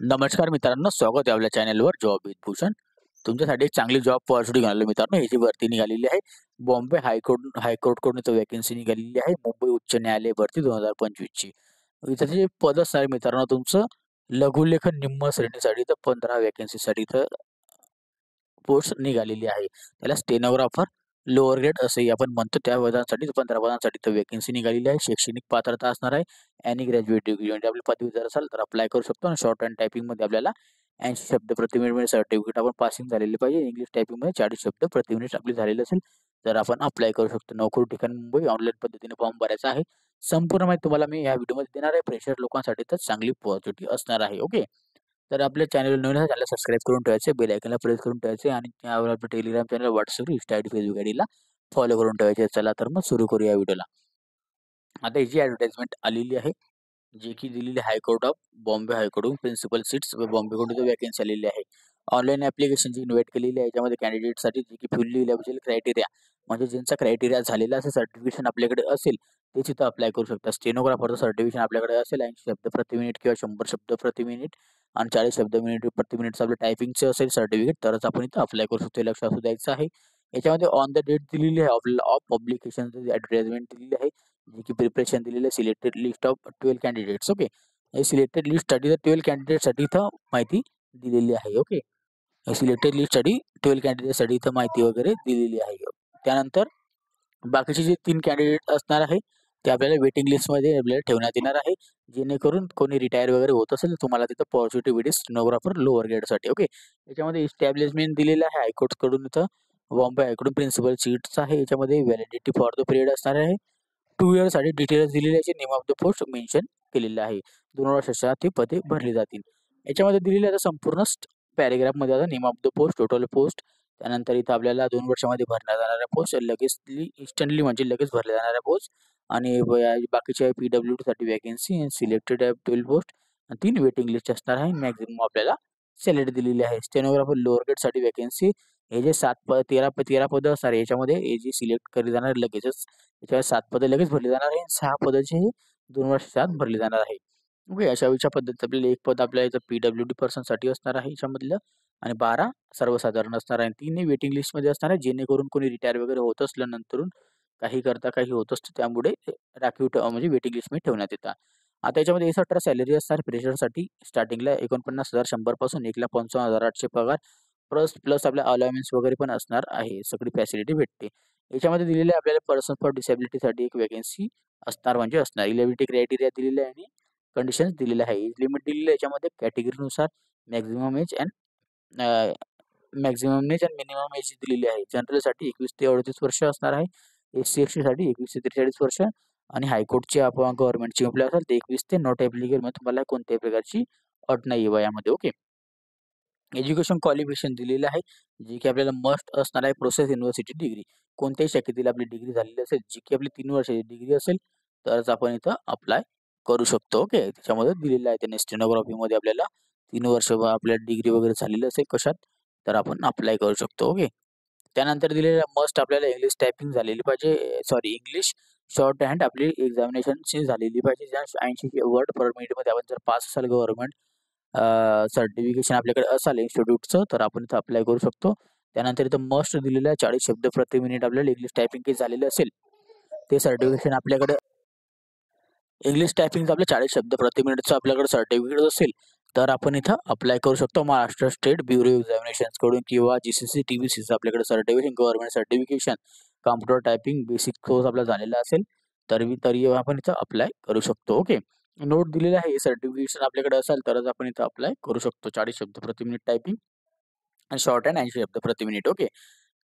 नमस्कार मित्रांनो, स्वागत आहे आपल्या चॅनलवर जॉब विथ भूषण. तुमच्यासाठी एक चांगली जॉब अपॉर्च्युनिटी घेऊन आलो मित्रांनो. ही जी भरती निघालेली आहे, बॉम्बे हायकोर्टकडून इथं वॅकन्सी निघालेली आहे. मुंबई उच्च न्यायालय भरती 2025 ची. इथं जे पद असणार आहे मित्रांनो तुमचं लघुलेखन निम्न श्रेणीसाठी तर 15 वॅकन्सीसाठी इथं पोस्ट निघालेली आहे. त्याला स्टेनोग्राफर लोअर ग्रेड असंही आपण म्हणतो. त्या पदांसाठी 15 पदांसाठी तर वॅकन्सी निघालेली आहे. शैक्षणिक पात्रता असणार आहे एनी ग्रॅज्युएट डिग्री म्हणजे आपली पदवीधर असाल तर अप्लाय करू शकतो. आणि शॉर्ट हँड टायपिंगमध्ये आपल्याला 80 शब्द प्रति मिनिट सर्टिफिकेट आपण पासिंग झालेले पाहिजे. इंग्लिश टायपिंगमध्ये 40 शब्द प्रति मिनिट आपली झालेली असेल तर आपण अप्लाय करू शकतो. नोकरी ठिकाण मुंबई. ऑनलाईन पद्धतीने फॉर्म भरायचा आहे. संपूर्ण माहिती तुम्हाला मी या व्हिडिओमध्ये देणार आहे. फ्रेशर लोकांसाठी तर चांगली अपॉर्च्युनिटी असणार आहे. ओके. तर आपल्या चॅनल नवीन आहे, चॅनल सबस्क्राईब करून ठेवायचे, बेल आयकॉनला प्रेस करून ठेवायचे आणि त्यावर आपलं Telegram channel, WhatsApp, Insta ID, Facebook आयडीला फॉलो करून ठेवायचे. चला तर मग सुरू करूया व्हिडिओला. आता ही जी ॲडव्हर्टाइजमेंट आलेली आहे, जे की दिलेली हायकोर्ट ऑफ बॉम्बे हायकोर्टहून प्रिन्सिपल सीट्स बॉम्बेकडून इथं वॅकन्सी आलेली आहे. ऑनलाईन ॲप्लिकेशनची इन्व्हाईट केलेली आहे. याच्यामध्ये कॅन्डिडेटसाठी जे की फुल्ली इलिजिबल क्रायटेरिया म्हणजे ज्यांचा क्रायटेरिया झालेला असं सर्टिफिकेशन आपल्याकडे असेल तेच इथं अप्लाय करू शकतात. स्टेनोग्राफरचं सर्टिफिकेशन आपल्याकडे असेल 80 शब्द प्रति मिनिट किंवा 100 शब्द प्रति मिनिट आणि 40 शब्द प्रति मिनिटचं आपलं टायपिंगचं असेल सर्टिफिकेट तरच आपण इथं अप्लाय करू शकतो. हे लक्ष असू द्यायचं आहे. याच्यामध्ये ऑन द डेट दिलेली आहे आपल्याला ऑफ पब्लिकेशनची ॲडव्हर्टाइजमेंट दिलेली आहे. जे की प्रिपरेशन दिलेलं आहे selected list of 12 candidates. Okay. हे सिलेक्टेड लिस्टसाठी तर 12 कॅन्डिडेटसाठी इथं माहिती दिलेली आहे. ओके. सिलेक्टेड लिस्टसाठी 12 कॅन्डिडेटसाठी इथं माहिती वगैरे दिलेली आहे. त्यानंतर बाकीचे जे 3 कॅन्डिडेट असणार आहे ते आपल्याला वेटिंग लिस्टमध्ये आपल्याला ठेवण्यात येणार आहे. जेणेकरून कोणी रिटायर वगैरे होत असेल तर तुम्हाला तिथं पॉझिटिव्ह भेटेल स्टेनोग्राफर लोअर ग्रेडसाठी. ओके. याच्यामध्ये इस्टॅब्लिशमेंट दिलेलं आहे हायकोर्टकडून इथं बॉम्बे हायकोर्ट प्रिन्सिपल सीट्स आहे. याच्यामध्ये व्हॅलिडिटी फॉर द पिरियड असणार आहे 2 इयर्ससाठी डिटेल्स दिलेले आहे. Name of the post mention केलेलं आहे. 2 वर्षाच्या ती पदे भरली जातील. याच्यामध्ये दिलेलं आता संपूर्ण पॅरेग्राफमध्ये आता name of the post, total post, त्यानंतर इथं आपल्याला 2 वर्षामध्ये भरण्यात जाणाऱ्या पोस्ट, इन्स्टंटली म्हणजे लगेच भरल्या जाणाऱ्या पोस्ट आणि बाकीच्या PWDसाठी वॅकन्सी सिलेक्टेड 12 पोस्ट आणि 3 वेटिंग लिस्ट असणार आहे. मॅक्झिमम आपल्याला सॅलरी दिलेली आहे. स्टेनोग्राफर लोअर ग्रेडसाठी वॅकन्सी हे जे 13 पदं असणार आहे याच्यामध्ये हे जे सिलेक्ट केली जाणार लगेचच त्याच्यावर 7 पदं लगेच भरली जाणार आहे. 6 पदाचे 2 वर्षात भरली जाणार आहे. ओके. अशा पद्धतीत आपल्याला 1 पद आपल्या इथं PWD पर्सनसाठी असणार आहे याच्यामधलं आणि 12 सर्वसाधारण असणार आहे. 3 वेटिंग लिस्टमध्ये असणार आहे जेणेकरून कोणी रिटायर वगैरे होत असल्यानंतरून काही करता काही होत असतं त्यामुळे राखीव म्हणजे वेटिंग लिस्टमध्ये ठेवण्यात येतात. आता याच्यामध्ये 18 सॅलरी असणार फ्रेशरसाठी स्टार्टिंगला 49,100 पासून 1,55,800 पगार प्लस प्लस आपल्या अलाउन्स वगैरे पण असणार आहे. सगळी फॅसिलिटी भेटते. याच्यामध्ये दिलेलं आहे आपल्याला पर्सन फॉर डिसेबिलिटीसाठी एक वॅकन्सी असणार म्हणजे असणार. इलिजिबिलिटी क्रायटेरिया दिलेला आहे आणि कंडिशन्स दिलेल्या आहे. एज लिमिट दिलेलं आहे याच्यामध्ये कॅटेगरीनुसार maximum age and minimum age दिलेली आहे. जनरलसाठी 21 ते 38 वर्ष असणार आहे. SC/ST साठी 21 ते 43 वर्ष आणि हायकोर्टची आपण गव्हर्नमेंटची एम्प्लॉय असाल ते 21 ते नॉट ॲप्लिकेबल म्हणजे तुम्हाला कोणत्याही प्रकारची अट नाही आहे वयामध्ये. ओके. एज्युकेशन क्वालिफिकेशन दिलेलं आहे जे की आपल्याला मस्ट असणार आहे प्रोसेस युनिव्हर्सिटी डिग्री. कोणत्याही शाखेतील आपली डिग्री झालेली असेल जी की आपली 3 वर्षाची डिग्री असेल तरच आपण इथं अप्लाय करू शकतो. ओके. त्याच्यामध्ये दिलेलं आहे त्यांनी स्टेनोग्राफीमध्ये आपल्याला 3 वर्ष आपल्या डिग्री वगैरे झालेली असेल कशात तर आपण अप्लाय करू शकतो. ओके. त्यानंतर दिलेलं मस्ट आपल्याला इंग्लिश टायपिंग झालेली पाहिजे, सॉरी इंग्लिश शॉर्ट हँड आपली एक्झामिनेशनची झालेली पाहिजे. ज्या 80 वर्ड पर मिनिटमध्ये आपण जर पास असाल गव्हर्नमेंट सर्टिफिकेशन आपल्याकडे असेल इन्स्टिट्यूटचं तर आपण इथं अप्लाय करू शकतो. त्यानंतर इथं मस्ट दिलेलं आहे 40 शब्द प्रति मिनिट आपल्याला इंग्लिश टायपिंग झालेलं असेल ते सर्टिफिकेशन आपल्याकडे इंग्लिश टायपिंगचं आपलं 40 शब्द प्रति मिनिटचं आपल्याकडे सर्टिफिकेट असेल तर आपण इथं अप्लाय करू शकतो. महाराष्ट्र स्टेट ब्युरो एक्झामिनेशन्सकडून किंवा GCC TBCचं आपल्याकडे certification government certification computer typing basic course आपला झालेला असेल तरी आपण इथं अप्लाय करू शकतो. ओके. नोट दिलेला आहे सर्टिफिकेशन आपल्याकडे असेल तरच आपण इथं अप्लाय करू शकतो. 40 शब्द प्रति मिनिट टायपिंग आणि शॉर्ट हँड 80 शब्द प्रति मिनिट. ओके.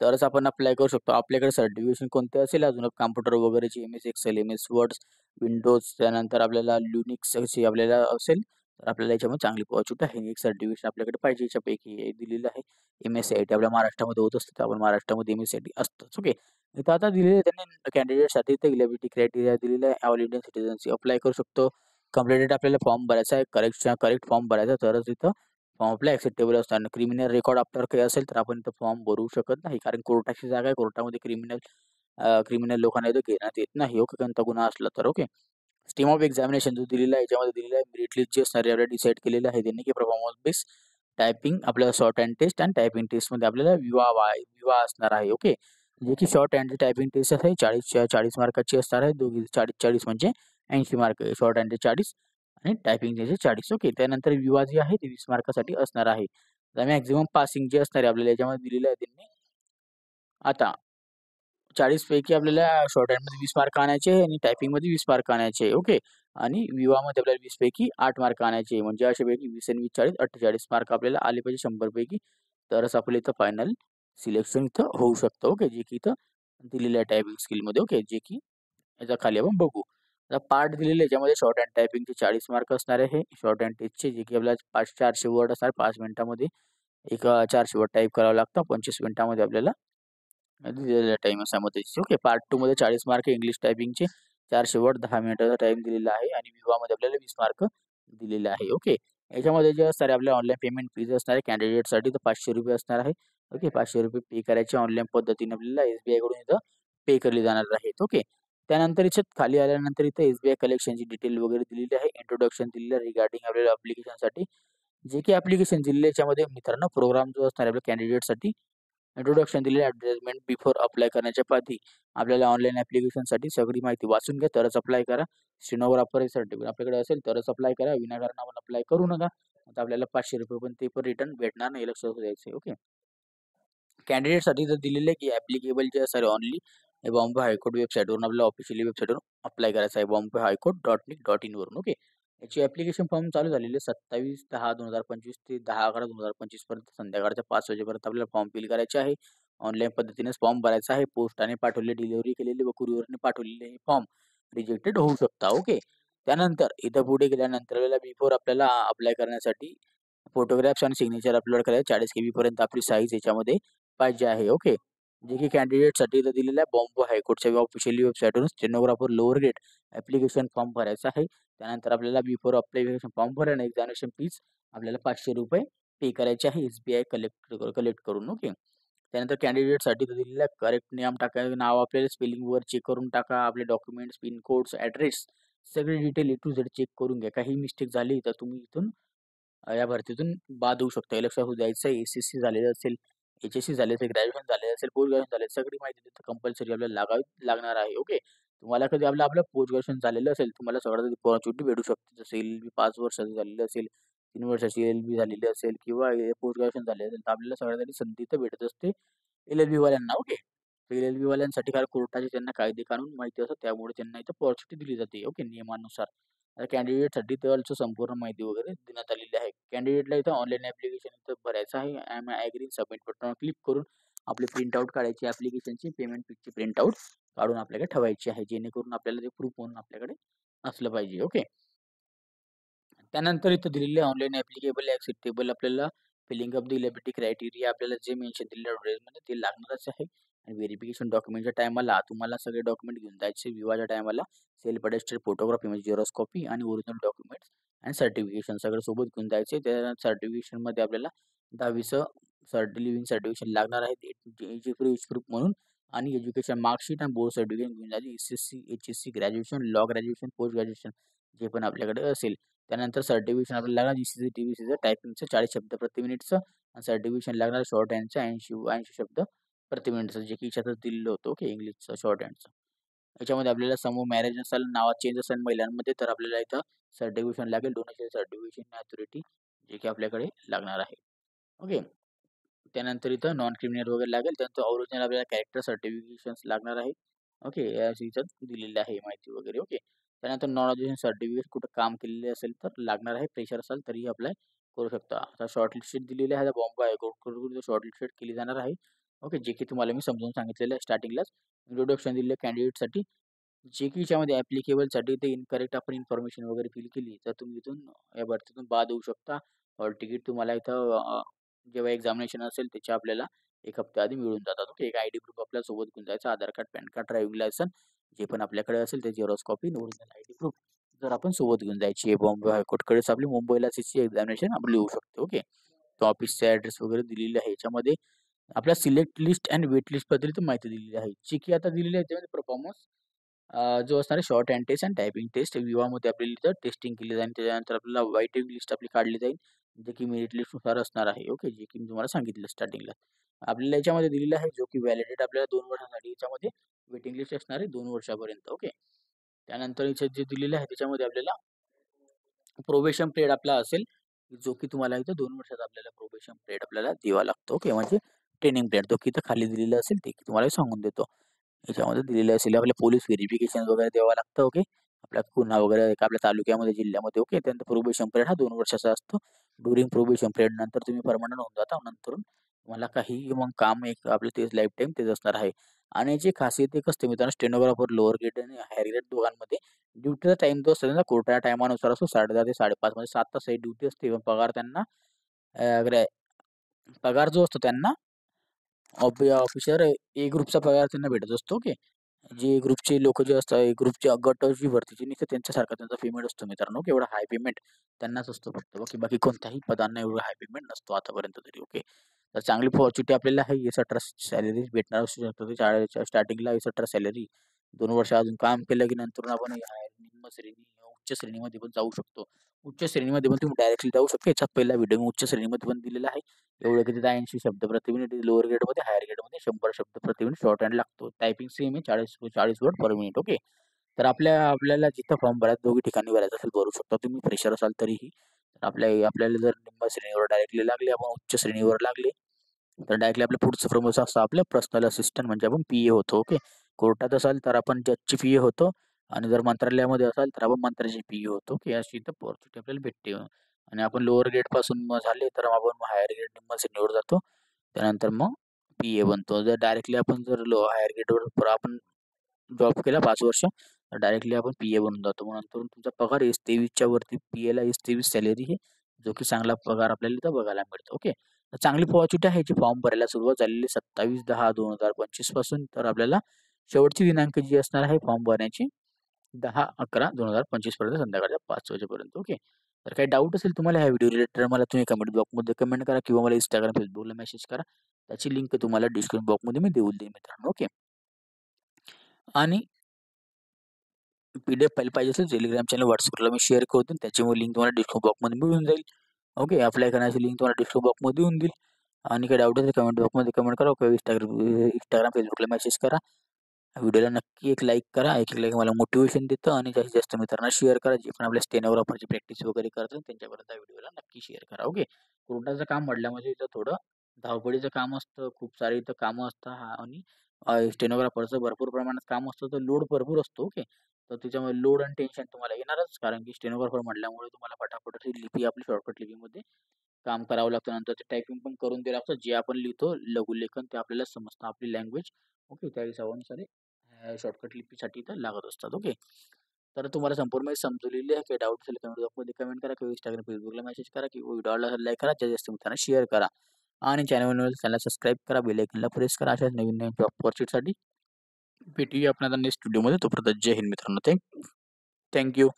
तरच आपण अप्लाय करू शकतो. आपल्याकडे सर्टिफिकेशन कोणते असेल अजून कॉम्प्युटर वगैरेची MS Excel, MS Word, Windows त्यानंतर आपल्याला Linux अशी आपल्याला असेल तर आपल्याला याच्यामध्ये चांगली अपॉर्च्युनिटी आहे. एक सर्टिफिकेशन आपल्याकडे पाहिजे याच्यापैकी दिलेलं आहे. MSCIT आपल्या महाराष्ट्रामध्ये होत असतं तर आपण महाराष्ट्रामध्ये MSCIT असतंच. ओके. इथं आता दिलेलं त्यांनी कॅन्डिडेटसाठी इथं इलिजिबिलिटी क्रायटेरिया दिलेला आहे. ऑल इंडियन सिटिझनशिप अप्लाय करू शकतो. कंप्लीटेड आपल्याला फॉर्म भरायचा आहे. करेक्ट फॉर्म भरायचा तरच इथं फॉर्म आपला ॲक्सेप्टेबल असणार. क्रिमिनल रेकॉर्ड आपल्यावर काही असेल तर आपण इथं फॉर्म भरू शकत नाही कारण कोर्टाची जागा आहे. कोर्टामध्ये क्रिमिनल लोकांना इथं घेण्यात येत नाही. ओके. कोणता गुन्हा असला तर. ओके. स्ट्रीम ऑफ एक्झामिनेशन जो दिलेला आहे याच्यामध्ये दिलेला आहे मेरिट लिस्ट जे असणारे आपल्याला डिसाईड केलेलं आहे त्यांनी की परफॉर्मन्स बेस टायपिंग आपल्याला शॉर्ट हँड टेस्ट आणि टायपिंग टेस्टमध्ये आपल्याला विवाह असणार आहे. ओके, जे की शॉर्ट हँड टायपिंग टेस्ट आहे 40 मार्काची असणार आहे. दोघी 40 म्हणजे 80 मार्क, शॉर्ट हँड 40 आणि टायपिंग 40. ओके, त्यानंतर विवाह जे आहे ते 20 मार्कासाठी असणार आहे. मॅक्झिमम पासिंग जे असणार आहे आपल्याला याच्यामध्ये दिलेलं आहे त्यांनी. आता 40 पैकी आपल्याला शॉर्ट हँडमध्ये 20 मार्क आणायचे आणि टायपिंगमध्ये 20 मार्क आणायचे. ओके, आणि विवाहमध्ये आपल्याला 20 पैकी 8 मार्क आणायचे. म्हणजे अशा पैकी 20 आणि 20 40 48 मार्क आपल्याला आले पाहिजे 100 पैकी, तरच आपल्या इथं फायनल सिलेक्शन इथं होऊ शकतं. ओके, जे की इथं दिलेलं आहे टायपिंग स्किलमध्ये. ओके, जे की याच्या खाली आपण बघू. आता पार्ट दिलेले याच्यामध्ये शॉर्ट हँड टायपिंगचे 40 मार्क असणार आहे. शॉर्ट हँड टेस्टचे जे की आपल्याला 400 वर्ड असणार. 5 मिनिटामध्ये एक 400 वर्ड टाईप करावं लागतं. 25 मिनिटामध्ये आपल्याला दिलेल्या टाइम मध्ये. ओके, पार्ट 2 मध्ये 40 मार्क इंग्लिश टायपिंगचे 400 वर्ड 10 मिनिटाचा टाइम दिलेला आहे आणि विवाहामध्ये आपल्याला 20 मार्क दिलेले आहे. ओके, याच्यामध्ये जे असणार आपल्याला ऑनलाईन पेमेंट फीज असणार आहे कॅन्डिडेटसाठी तर 500 रुपये असणार आहे. ओके, 500 रुपये पे करायचे ऑनलाईन पद्धतीने आपल्याला SBI कडून इथं पे केले जाणार आहेत. ओके, त्यानंतर इथं खाली आल्यानंतर इथं SBI कलेक्शनची डिटेल वगैरे दिलेली आहे. इंट्रोडक्शन दिलेलं आहे रिगार्डिंग आपल्याला ॲप्लिकेशनसाठी, जे की ॲप्लिकेशन दिलेलं याच्यामध्ये मित्रांनो प्रोग्राम जो असणार आपल्या कॅन्डिडेटसाठी इंट्रोडक्शन दिलेले ॲडव्हर्टाइजमेंट बिफोर अप्लाय करण्याच्या आधी आपल्याला ऑनलाईन ॲप्लिकेशनसाठी सगळी माहिती वाचून घ्या तरच अप्लाय करा. स्टेनोग्राफर सर्टिफिकेट आपल्याकडे असेल तरच अप्लाय करा. विनाकारण आपण अप्लाय करू नका. आता आपल्याला 500 रुपये पण ते पण रिटर्न भेटणार नाही, लक्षात द्यायचं. ओके, कॅन्डिडेटसाठी जर दिलेलं आहे की ॲप्लिकेबल जे असणार ऑनली बॉम्बे हायकोर्ट वेबसाईटवरून आपल्याला ऑफिशियली वेबसाईटवरून अप्लाय करायचं आहे बॉम्बे हायकोर्ट .nic.in वरून. ओके, याची ॲप्लिकेशन फॉर्म चालू झालेली आहे 27/10/2025 ते 10/11/2025 पर्यंत संध्याकाळच्या 5 वाजेपर्यंत आपल्याला फॉर्म फिल करायचे आहे. ऑनलाईन पद्धतीनेच फॉर्म भरायचा आहे. पोस्टाने पाठवले, डिलिव्हरी केलेले व कुरिअरने पाठवलेले हे फॉर्म रिजेक्टेड होऊ शकता. ओके, त्यानंतर इथं पुढे गेल्यानंतर आपल्याला बिफोर आपल्याला अप्लाय करण्यासाठी फोटोग्राफ्स आणि सिग्नेचर अपलोड करायचे. 40 KB पर्यंत आपली साईज याच्यामध्ये पाहिजे आहे. ओके, जे की कॅन्डिडेटसाठी इथं दिलेलं आहे बॉम्बे हायकोर्टच्या ऑफिशियली वेबसाईटवरून stenographer lower gate application form भरायचा आहे. त्यानंतर आपल्याला बिफोर अप्लिकेशन फॉर्म भरणं एक्झामिनेशन फीज आपल्याला 500 रुपये पे करायचे आहे SBI कलेक्ट करून. ओके, त्यानंतर कॅन्डिडेटसाठी दिलेला करेक्ट नेम टाका, नाव आपल्याला स्पेलिंगवर चेक करून टाका. आपले डॉक्युमेंट्स, पिन कोड्स, ॲड्रेस सगळे detail A to Z check करून घ्या. काही मिस्टेक झाली तर तुम्ही इथून या भरतीतून बाद होऊ शकता. हे लक्षात द्यायचं आहे. SSC झालेलं असेल, HSC झाले असेल, ग्रॅज्युएशन झालेलं असेल, पोस्ट ग्रॅज्युएशन झाले, सगळी माहिती तिथं कंपल्सरी आपल्याला लागणार आहे. ओके, तुम्हाला कधी आपलं पोस्ट ग्रॅज्युएशन झालेलं असेल, तुम्हाला सगळ्यात अपॉर्च्युनिटी भेटू शकते. जसं LLB 5 वर्षाचं झालेलं असेल, 3 वर्षाची LLB झालेली असेल किंवा पोस्ट ग्रॅज्युएशन झालेलं असेल, तर आपल्याला सगळ्यात आधी संधी तर भेटत असते LLB वाल्यांना. ओके, LLB वाल्यांसाठी काय कोर्टाचे त्यांना कायदे कानून माहिती असतात, त्यामुळे त्यांना इथं अपॉर्च्युनिटी दिली जाते. ओके, नियमानुसार. कॅन्डिडेटसाठी त्याची संपूर्ण माहिती वगैरे देण्यात आलेली आहे. कॅन्डिडेटला इथं ऑनलाईन ॲप्लिकेशन इथं भरायचं आहे. ॲग्री सबमिट बटनावर क्लिक करून आपली प्रिंटआउट काढायची ॲप्लिकेशनची, पेमेंट फीची प्रिंटआउट काढून आपल्याकडे ठेवायची आहे, जेणेकरून आपल्याला ते प्रूफ म्हणून आपल्याकडे असलं पाहिजे. ओके, त्यानंतर इथं दिलेले ऑनलाईन ॲप्लिकेबल ॲक्सेप्टेबल आपल्याला filling up the eligibility criteria आपल्याला जे मेन्शन दिलेलं ॲड्रेसमध्ये ते लागणारच आहे. आणि व्हेरिफिकेशन डॉक्युमेंटच्या टायमाला तुम्हाला सगळे डॉक्युमेंट घेऊन जायचे. विवाहाच्या टायमाला सेल्फ अटेस्टेड फोटोग्राफी म्हणजे झेरॉक्स कॉपी आणि ओरिजिनल डॉक्युमेंट्स आणि सर्टिफिकेशन सगळं सोबत घेऊन जायचे. त्या सर्टिफिकेशनमध्ये आपल्याला 10वीचं लिव्हिंग सर्टिफिकेशन लागणार आहे एज प्रूफ म्हणून, आणि एज्युकेशन मार्कशीट आणि बोर्ड सर्टिफिकेट घेऊन जायचे. SSC, HSC, graduation, law graduation, post graduation जे पण आपल्याकडे असेल. त्यानंतर सर्टिफिकेशन आपल्याला लागणार GCC, TVCचं टायपिंगचं 40 शब्द प्रति मिनिटचं आणि सर्टिफिकेशन लागणार शॉर्ट हँडचं 80 शब्द प्रति मिनिटचं, जे की याच्यातच दिलेलं होतं. ओके, इंग्लिशचं शॉर्ट हँडचं. याच्यामध्ये आपल्याला समूह मॅरेज असेल, नावात चेंज असेल महिलांमध्ये, तर आपल्याला इथं सर्टिफिकेशन लागेल. डोनेशन सर्टिफिकेशन, अथॉरिटी जे की आपल्याकडे लागणार आहे. ओके, त्यानंतर इथं नॉन क्रिमिनल वगैरे लागेल. त्यानंतर ओरिजिनल आपल्याला कॅरेक्टर सर्टिफिकेशन्स लागणार आहे. ओके, इथं दिलेलं आहे माहिती वगैरे. ओके, त्यानंतर नॉन एज्युकेशन सर्टिफिकेट कुठं काम केलेले असेल तर लागणार आहे. फ्रेशर असाल तरीही अप्लाय करू शकता. आता शॉर्टलिस्टेड दिलेली आहे बॉम्बे हायकोर्टकडून शॉर्टलिस्टेड केली जाणार आहे. ओके, जे की तुम्हाला मी समजून सांगितलेलं आहे स्टार्टिंगलाच. इंट्रोडक्शन दिलेलं कॅन्डिडेटसाठी, जे की याच्यामध्ये ॲप्लिकेबलसाठी ते इनकरेक्ट आपण इन्फॉर्मेशन वगैरे फिल केली तर तुम्ही इथून या भरतीतून बाद होऊ शकता. हॉल तिकीट तुम्हाला इथं जेव्हा एक्झामिनेशन असेल त्याच्या आपल्याला 1 हफ्ता आधी मिळून जातात. ओके, एक आयडी प्रूफ आपल्या सोबत घेऊन जायचं. Aadhaar card, PAN card, driving licence जे पण आपल्याकडे असेल ते xerox copy, original ID proof जर आपण सोबत घेऊन जायची आहे. बॉम्बे हायकोर्टकडेच आपली मुंबईलाच याची एक्झामिनेशन आपली होऊ शकते. ओके, तो ऑफिसचा ॲड्रेस वगैरे दिलेला आहे. याच्यामध्ये आपल्या select list and wait list बद्दल माहिती दिलेली आहे, जी की आता दिलेली आहे त्यामध्ये परफॉर्मन्स जो असणार आहे शॉर्ट हँड टेस्ट आणि टायपिंग टेस्ट विवामध्ये आपल्याला इथं टेस्टिंग केली जाईल. त्याच्यानंतर आपल्याला वेटिंग लिस्ट आपली काढली जाईल, जे की मेरिट लिस्टनुसार असणार आहे. ओके, जे की मी तुम्हाला सांगितलं स्टार्टिंगला. आपल्याला याच्यामध्ये दिलेलं आहे, जो की व्हॅलिडेट आपल्याला 2 वर्षांसाठी याच्यामध्ये वेटिंग लिस्ट असणार आहे 2 वर्षापर्यंत. ओके. त्यानंतर याच्यात जे दिलेलं आहे त्याच्यामध्ये आपल्याला प्रोबेशन पिरियड आपला असेल, जो की तुम्हाला इथं 2 वर्षाचा आपल्याला प्रोबेशन पिरियड आपल्याला द्यावा लागतो. ओके, म्हणजे ट्रेनिंग पिरियड तो की इथं खाली दिलेलं असेल ते की तुम्हाला सांगून देतो. याच्यामध्ये दिलेलं असेल आपल्या पोलीस व्हेरिफिकेशन वगैरे द्यावं लागतं. ओके, आपल्या गुन्हा वगैरे का आपल्या तालुक्यामध्ये, जिल्ह्यामध्ये. ओके, त्यानंतर प्रोबेशन पिरियड हा 2 वर्षाचा असतो. ड्युरिंग प्रोबेशन पिरियड नंतर तुम्ही परमनंट होऊन जाता. नंतर तुम्हाला काही मग काम एक आपलं तेच लाईफ टाईम तेच असणार आहे. आणि याची खासियत एक असते मित्रांनो, स्टेनोग्राफर लोअर ग्रेड आणि हायर ग्रेड दोघांमध्ये ड्युटीचा टाईम जो असतो ना कोर्टाच्या टायमानुसार असतो 10:30 ते 5:30 म्हणजे 7 तास ड्युटी असते. पण पगार त्यांना पगार जो असतो त्यांना ऑफिसर ए ग्रुपचा पगार त्यांना भेटत असतो. ओके. जे ग्रुपचे लोक जे असतात, ए ग्रुपचे गट जी भरतीची निघते त्यांच्यासारखा त्यांचा पेमेंट असतो मित्रांनो. एवढा हाय पेमेंट त्यांनाच असतो फक्त. बाकी बाकी कोणत्याही पदांना एवढा हाय पेमेंट नसतो आतापर्यंत तरी. ओके. तर चांगली अपॉर्च्युनिटी आपल्याला आहे. 18 सॅलरी भेटणार असू शकतो. शाळेच्या स्टार्टिंगला 18 सॅलरी. 2 वर्ष अजून काम केलं की नंतर आपण निम्न श्रेणी, उच्च श्रेणीमध्ये पण जाऊ शकतो. उच्च श्रेणीमध्ये पण तुम्ही डायरेक्टली जाऊ शकता. याचा पहिला व्हिडिओ मी उच्च श्रेणीमध्ये पण दिलेला आहे. एवढं की तिथे 80 शब्द प्रति मिनिट लोअर ग्रेडमध्ये, हायर ग्रेडमध्ये 100 शब्द प्रति मिनिट शॉर्ट हँड लागतो. टायपिंग सेम आहे 40 वर्ड पर मिनिट. ओके. तर आपल्याला जिथं फॉर्म भरायचा दोघी ठिकाणी भरायचा असेल भरू शकता तुम्ही. फ्रेशर असाल तरीही. तर आपल्याला जर निम्न श्रेणीवर डायरेक्टली लागले, आपण उच्च श्रेणीवर लागले, तर डायरेक्टली आपलं पुढचं प्रमोशन असतं आपलं पर्सनल असिस्टंट म्हणजे आपण पी होतो. ओके. कोर्टात असाल तर आपण जजची पी होतो आणि जर मंत्रालयामध्ये असाल तर आपण मंत्र्याची पी होतो. ओके, अशी इथं अपॉर्च्युनिटी आपल्याला भेटते. आणि आपण लोअर ग्रेडपासून झाले तर आपण हायर ग्रेड निम्न श्रेणीवर जातो. त्यानंतर मग पी बनतो. जर डायरेक्टली आपण जर हायर ग्रेडवर आपण जॉब केला 5 वर्ष, तर डायरेक्टली आपण पी बनून जातो. मग नंतर तुमचा पगार 23च्या वरती पी-एला 23 सॅलरी आहे, जो की चांगला पगार आपल्याला इथं बघायला मिळतो. ओके. तर चांगली अपॉर्च्युनिटी आहे. याची फॉर्म भरायला सुरुवात झालेली 27/10/2025 पासून. तर आपल्याला शेवटची दिनांक जी असणार आहे फॉर्म भरण्याची 10/11/2025 पर्यंत संध्याकाळच्या 5 वाजेपर्यंत. ओके. तर काही डाऊट असेल तुम्हाला ह्या व्हिडिओ रिलेटेड मला तुम्ही कमेंट बॉक्समध्ये कमेंट करा किंवा मला Instagram, Facebookला मेसेज करा. त्याची लिंक तुम्हाला डिस्क्रिप्शन बॉक्समध्ये मी देऊन देईन मित्रांनो. ओके. आणि पी-डी-एफ फाईल पाहिजे असेल Telegram चॅनल, WhatsAppला मी शेअर करतो. त्याची लिंक तुम्हाला डिस्क्रिप्शन बॉक्समध्ये मिळून जाईल. ओके. अप्लाय करण्याची लिंक तुम्हाला डिस्क्रिप्शन बॉक्समध्ये येऊन देईल. आणि काही डाऊट असेल कमेंट बॉक्समध्ये कमेंट करा किंवा Instagram, Facebookला मेसेज करा. व्हिडिओला नक्की एक लाईक करा. एक लाईक मला मोटिव्हेशन देतं आणि जास्तीत जास्त मित्रांना शेअर करा. जे पण आपल्या स्टेनोग्राफरची प्रॅक्टिस वगैरे करतात त्यांच्यापर्यंत व्हिडिओला नक्की शेअर करा. ओके. कोर्टाचं काम म्हटल्यामध्ये इथं थोडं धावपळीचं काम असतं. खूप सारी इथं कामं असतात आणि स्टेनोग्राफरचं भरपूर प्रमाणात काम असतं, तर लोड भरपूर असतो. ओके. तर त्याच्यामुळे लोड आणि टेन्शन तुम्हाला येणारच, कारण की स्टेनोग्राफर म्हटल्यामुळे तुम्हाला पटापट अशी लिपी आपली शॉर्टकट लिपीमध्ये काम करावं लागतं. नंतर ते टायपिंग पण करून द्यावं लागतं. जे आपण लिहितो लघुलेखन ते आपल्याला समजतं आपली लँग्वेज. ओके. त्या हिशोबानुसार शॉर्टकट लिपीसाठी तर लागत असतात. ओके. तर तुम्हाला संपूर्ण माहिती समजवलेली आहे. काही डाऊट असेल कमेंट बॉक्समध्ये कमेंट करा किंवा Instagram, Facebookला मेसेज करा किंवा व्हिडिओला लाईक करा. जास्तीत जास्त मित्रांना शेअर करा आणि चॅनलला सबस्क्राईब करा. बेल आयकॉनला प्रेस करा. अशाच नवीन नवीन जॉब अपॉर्च्युनिटीसाठी भेटूया आपण आता नेक्स्ट व्हिडिओमध्ये. तोपर्यंत जय हिंद मित्रांनो. Thank you.